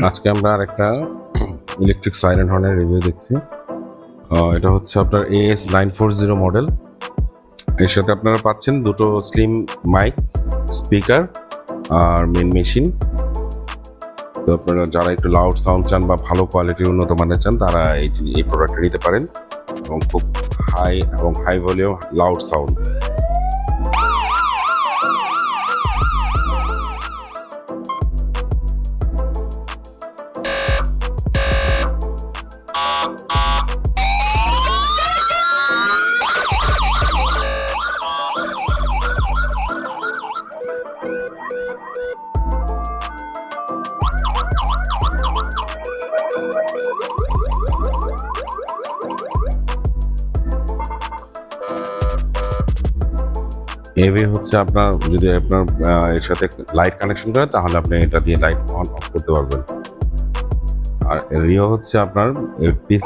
আজকে আমরা আরেকটা ইলেকট্রিক সাইরেন হর্নের রিভিউ দেখছি। এটা হচ্ছে আপনার AS940 মডেল। এর সাথে আপনারা পাচ্ছেন দুটো স্লিম মাইক, স্পিকার আর মেন মেশিন। তো আপনারা যারা একটু লাউড সাউন্ড চান বা ভালো কোয়ালিটির উন্নত মানের চান তারা এই প্রোডাক্টটা নিতে পারেন, এবং খুব হাই ভলিউম লাউড সাউন্ড। এভি হচ্ছে আপনার যদি আপনার এর সাথে লাইট কানেকশন করে তাহলে আপনি এটা দিয়ে লাইট অন অফ করতে পারবেন। আর রিও হচ্ছে আপনার পিস